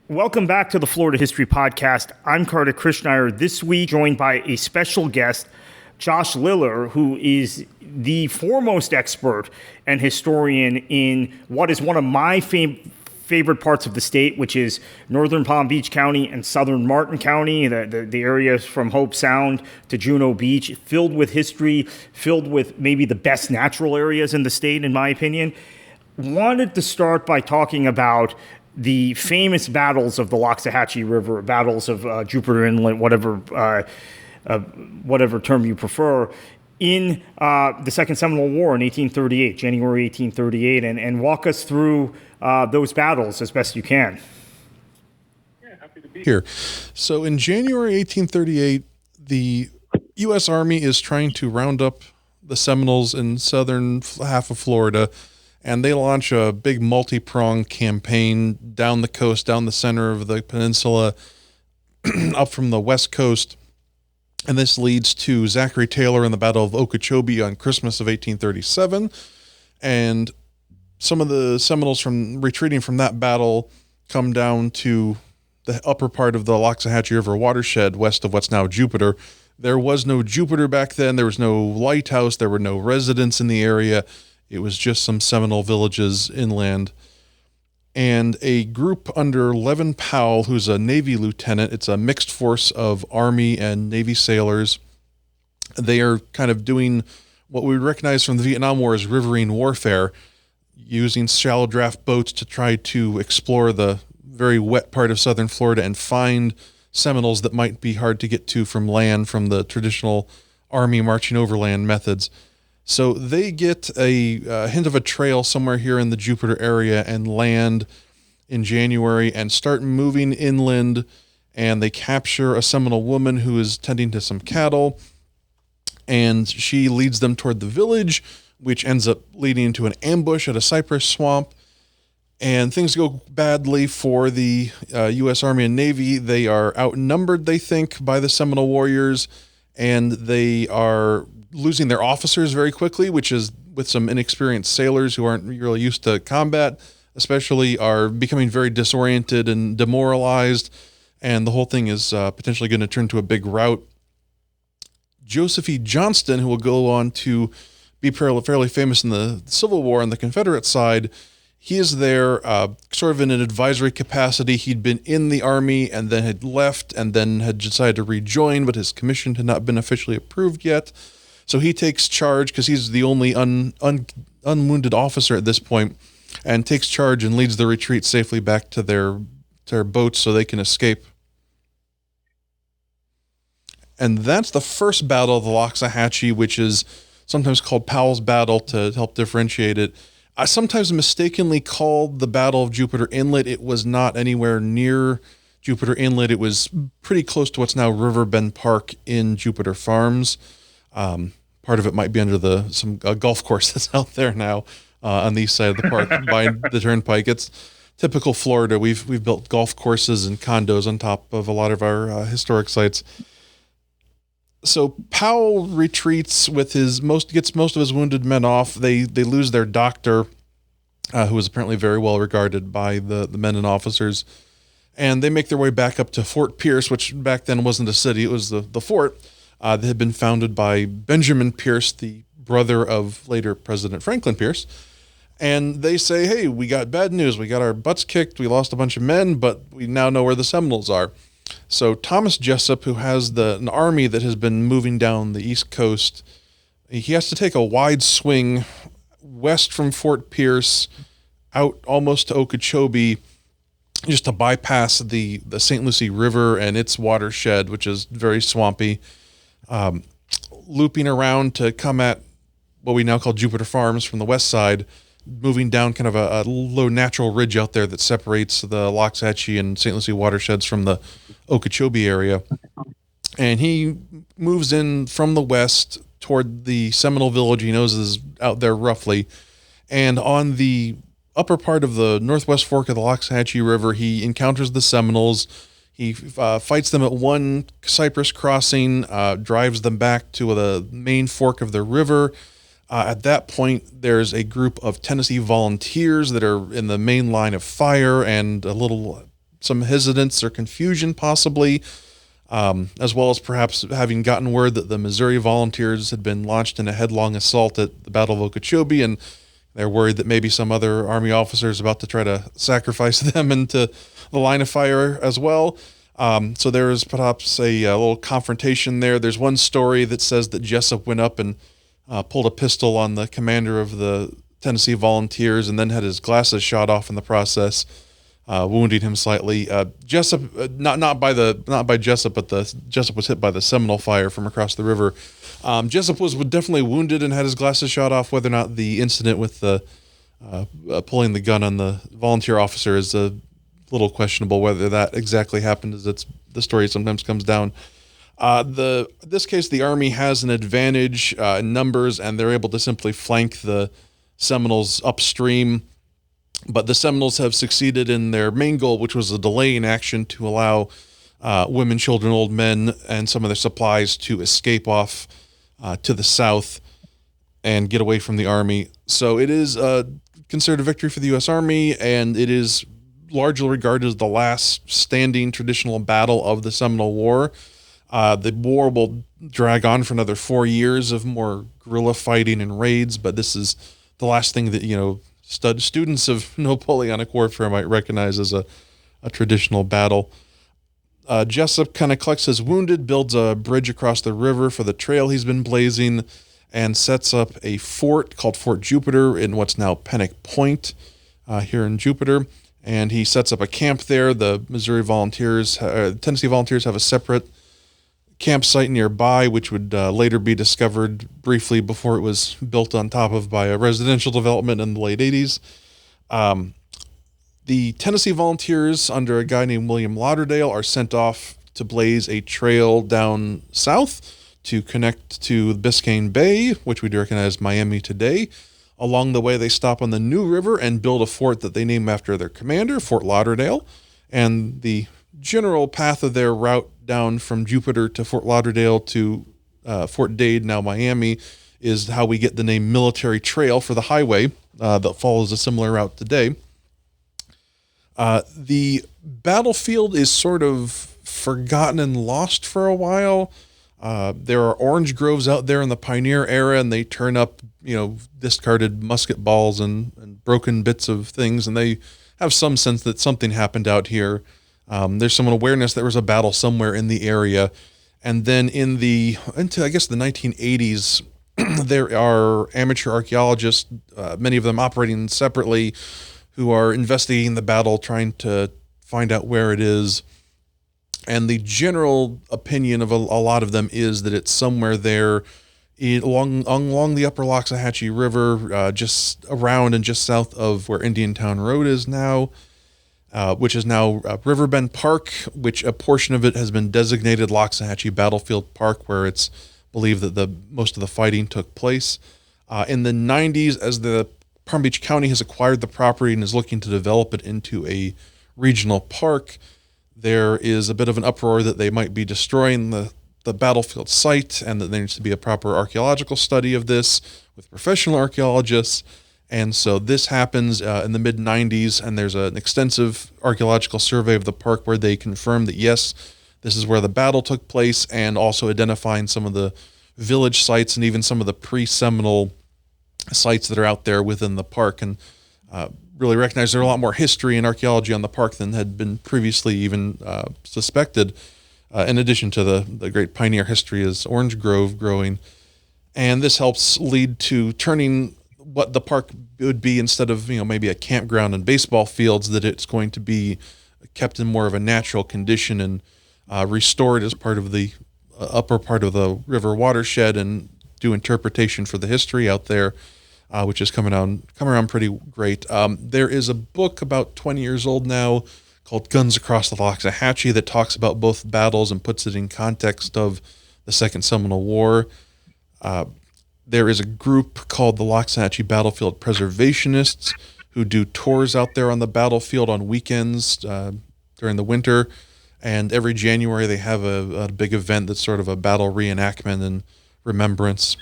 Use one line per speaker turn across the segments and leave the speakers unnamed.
Welcome back to the Florida History Podcast. I'm Carter Krishnaiyer, this week joined by a special guest, Josh Liller, who is the foremost expert and historian in what is one of my favorite parts of the state, which is northern Palm Beach County and southern Martin County, the areas from Hope Sound to Juno Beach, filled with history, filled with maybe the best natural areas in the state, in my opinion. Wanted to start by talking about the famous battles of the Loxahatchee River, battles of Jupiter Inlet, whatever term you prefer, in the Second Seminole War in 1838, January 1838, and walk us through those battles as best you can.
Yeah, happy to be here. So in January 1838, the U.S. Army is trying to round up the Seminoles in southern half of Florida, and they launch a big multi-pronged campaign down the coast, down the center of the peninsula, up from the west coast. And this leads to Zachary Taylor in the Battle of Okeechobee on Christmas of 1837. And some of the Seminoles from retreating from that battle come down to the upper part of the Loxahatchee River watershed west of what's now Jupiter. There was no Jupiter back then. There was no lighthouse. There were no residents in the area. It was just some Seminole villages inland. And a group under Levin Powell, who's a Navy lieutenant, it's a mixed force of Army and Navy sailors. They are kind of doing what we would recognize from the Vietnam War as riverine warfare, using shallow draft boats to try to explore the very wet part of southern Florida and find Seminoles that might be hard to get to from land, from the traditional Army marching overland methods. So they get a hint of a trail somewhere here in the Jupiter area and land in January and start moving inland, and they capture a Seminole woman who is tending to some cattle, and she leads them toward the village, which ends up leading to an ambush at a cypress swamp, and things go badly for the U.S. Army and Navy. They are outnumbered, they think, by the Seminole warriors, and they are losing their officers very quickly, which is with some inexperienced sailors who aren't really used to combat, especially, are becoming very disoriented and demoralized, and the whole thing is potentially going to turn to a big rout. Joseph E. Johnston, who will go on to be fairly famous in the Civil War on the Confederate side, he is there sort of in an advisory capacity. He'd been in the Army and then had left and then had decided to rejoin, but his commission had not been officially approved yet. So he takes charge, because he's the only unwounded officer at this point, and takes charge and leads the retreat safely back to their boats so they can escape. And that's the first battle of the Loxahatchee, which is sometimes called Powell's Battle to help differentiate it. I sometimes mistakenly called the Battle of Jupiter Inlet. It was not anywhere near Jupiter Inlet. It was pretty close to what's now Riverbend Park in Jupiter Farms. Part of it might be under some golf course that's out there now on the east side of the park by the turnpike. It's typical Florida. We've built golf courses and condos on top of a lot of our historic sites. So Powell retreats with gets most of his wounded men off. They lose their doctor, who was apparently very well regarded by the men and officers, and they make their way back up to Fort Pierce, which back then wasn't a city; it was the fort. That had been founded by Benjamin Pierce, the brother of later President Franklin Pierce. And they say, hey, we got bad news. We got our butts kicked. We lost a bunch of men, but we now know where the Seminoles are. So Thomas Jessup, who has an army that has been moving down the East Coast, he has to take a wide swing west from Fort Pierce out almost to Okeechobee, just to bypass the St. Lucie River and its watershed, which is very swampy. Looping around to come at what we now call Jupiter Farms from the west side, moving down kind of a low natural ridge out there that separates the Loxahatchee and St. Lucie watersheds from the Okeechobee area. And he moves in from the west toward the Seminole village he knows is out there roughly. And on the upper part of the northwest fork of the Loxahatchee River, he encounters the Seminoles. He fights them at one cypress crossing, drives them back to the main fork of the river. At that point, there's a group of Tennessee volunteers that are in the main line of fire, and a little some hesitance or confusion possibly, as well as perhaps having gotten word that the Missouri Volunteers had been launched in a headlong assault at the Battle of Okeechobee, and they're worried that maybe some other Army officer is about to try to sacrifice them into the line of fire as well. So there is perhaps a little confrontation there. There's one story that says that Jessup went up and pulled a pistol on the commander of the Tennessee Volunteers and then had his glasses shot off in the process, wounding him slightly. Jessup, not by Jessup, but Jessup was hit by the Seminole fire from across the river. Jessup was definitely wounded and had his glasses shot off. Whether or not the incident with the pulling the gun on the volunteer officer is a little questionable. Whether that exactly happened, as the story sometimes comes down. This case, the Army has an advantage in numbers, and they're able to simply flank the Seminoles upstream. But the Seminoles have succeeded in their main goal, which was a delay in action to allow women, children, old men, and some of their supplies to escape off to the south and get away from the Army. So it is considered a victory for the U.S. Army, and it is largely regarded as the last standing traditional battle of the Seminole War. The war will drag on for another 4 years of more guerrilla fighting and raids, but this is the last thing that, students of Napoleonic warfare might recognize as a traditional battle. Jessup kind of collects his wounded, builds a bridge across the river for the trail he's been blazing, and sets up a fort called Fort Jupiter in what's now Pennock Point here in Jupiter. And he sets up a camp there. The Tennessee Volunteers have a separate campsite nearby, which would later be discovered briefly before it was built on top of by a residential development in the late 80s. The Tennessee Volunteers, under a guy named William Lauderdale, are sent off to blaze a trail down south to connect to Biscayne Bay, which we'd recognize as Miami today. Along the way, they stop on the New River and build a fort that they name after their commander, Fort Lauderdale. And the general path of their route down from Jupiter to Fort Lauderdale to Fort Dade, now Miami, is how we get the name Military Trail for the highway that follows a similar route today. The battlefield is sort of forgotten and lost for a while. There are orange groves out there in the pioneer era, and they turn up, discarded musket balls and broken bits of things, and they have some sense that something happened out here. There's some awareness there was a battle somewhere in the area. And then into the 1980s, there are amateur archaeologists, many of them operating separately, who are investigating the battle, trying to find out where it is. And the general opinion of a lot of them is that it's somewhere there along the upper Loxahatchee River, just around and just south of where Indiantown Road is now, which is now Riverbend Park, which a portion of it has been designated Loxahatchee Battlefield Park, where it's believed that most of the fighting took place. In the 90s, as the Palm Beach County has acquired the property and is looking to develop it into a regional park, there is a bit of an uproar that they might be destroying the battlefield site, and that there needs to be a proper archaeological study of this with professional archaeologists. And so this happens in the mid-90s, and there's an extensive archaeological survey of the park where they confirm that, yes, this is where the battle took place, and also identifying some of the village sites and even some of the pre-Seminole sites that are out there within the park, and really recognize there's a lot more history and archaeology on the park than had been previously even suspected, in addition to the great pioneer history as orange grove growing. And this helps lead to turning what the park would be, instead of maybe a campground and baseball fields, that it's going to be kept in more of a natural condition and restored as part of the upper part of the river watershed, and do interpretation for the history out there, which is coming around pretty great. There is a book about 20 years old now called Guns Across the Loxahatchee that talks about both battles and puts it in context of the Second Seminole War. There is a group called the Loxahatchee Battlefield Preservationists who do tours out there on the battlefield on weekends during the winter. And every January they have a big event that's sort of a battle reenactment and remembrance.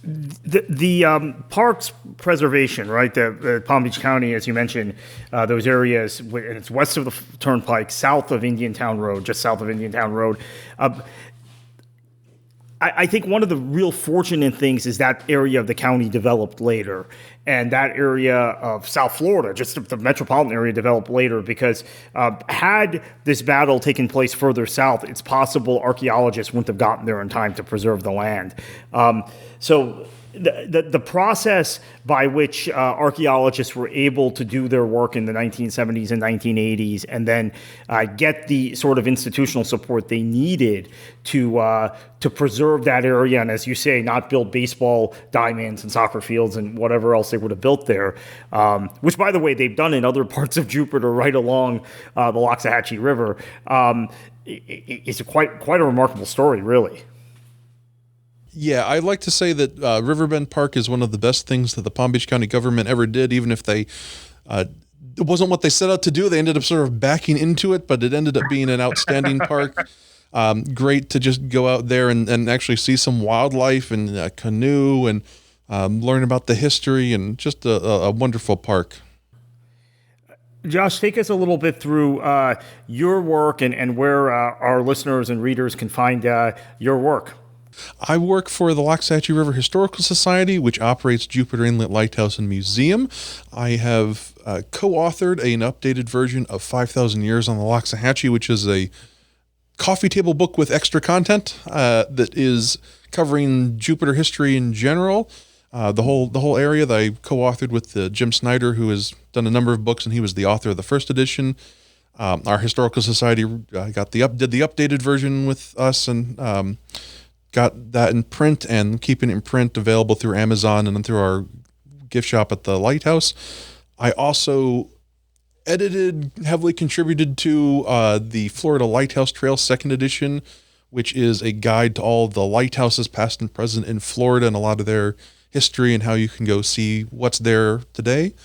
The parks preservation, right? The Palm Beach County, as you mentioned, those areas, and it's west of the Turnpike, south of Indiantown Road, just south of Indiantown Road. I think one of the real fortunate things is that area of the county developed later, and that area of South Florida, just the metropolitan area, developed later because had this battle taken place further south, it's possible archaeologists wouldn't have gotten there in time to preserve the land. So the process by which archaeologists were able to do their work in the 1970s and 1980s and then get the sort of institutional support they needed to preserve that area and, as you say, not build baseball diamonds and soccer fields and whatever else they would have built there, which, by the way, they've done in other parts of Jupiter right along the Loxahatchee River. It's quite a remarkable story, really.
Yeah, I'd like to say that Riverbend Park is one of the best things that the Palm Beach County government ever did, even if it wasn't what they set out to do. They ended up sort of backing into it, but it ended up being an outstanding park. Great to just go out there and actually see some wildlife and canoe and learn about the history, and just a wonderful park.
Josh, take us a little bit through your work and where our listeners and readers can find your work.
I work for the Loxahatchee River Historical Society, which operates Jupiter Inlet Lighthouse and Museum. I have co-authored an updated version of 5,000 Years on the Loxahatchee, which is a coffee table book with extra content that is covering Jupiter history in general. The whole area that I co-authored with Jim Snyder, who has done a number of books, and he was the author of the first edition. Our Historical Society did the updated version with us, and got that in print and keeping it in print available through Amazon and then through our gift shop at the Lighthouse. I also heavily contributed to the Florida Lighthouse Trail second edition, which is a guide to all the lighthouses past and present in Florida and a lot of their history and how you can go see what's there today.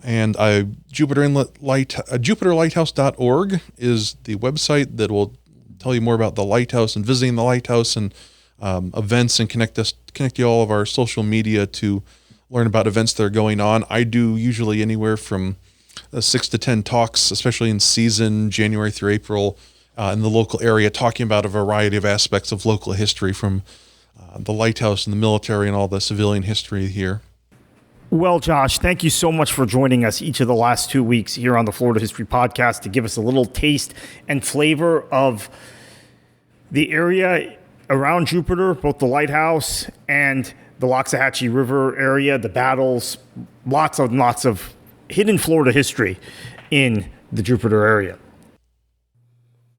And JupiterLighthouse.org is the website that will tell you more about the lighthouse and visiting the lighthouse and events, and connect you all of our social media to learn about events that are going on. I do usually anywhere from 6 to 10 talks, especially in season, January through April, in the local area, talking about a variety of aspects of local history, from the lighthouse and the military and all the civilian history here.
Well, Josh, thank you so much for joining us each of the last 2 weeks here on the Florida History Podcast to give us a little taste and flavor of the area around Jupiter, both the lighthouse and the Loxahatchee River area, the battles, lots of hidden Florida history in the Jupiter area.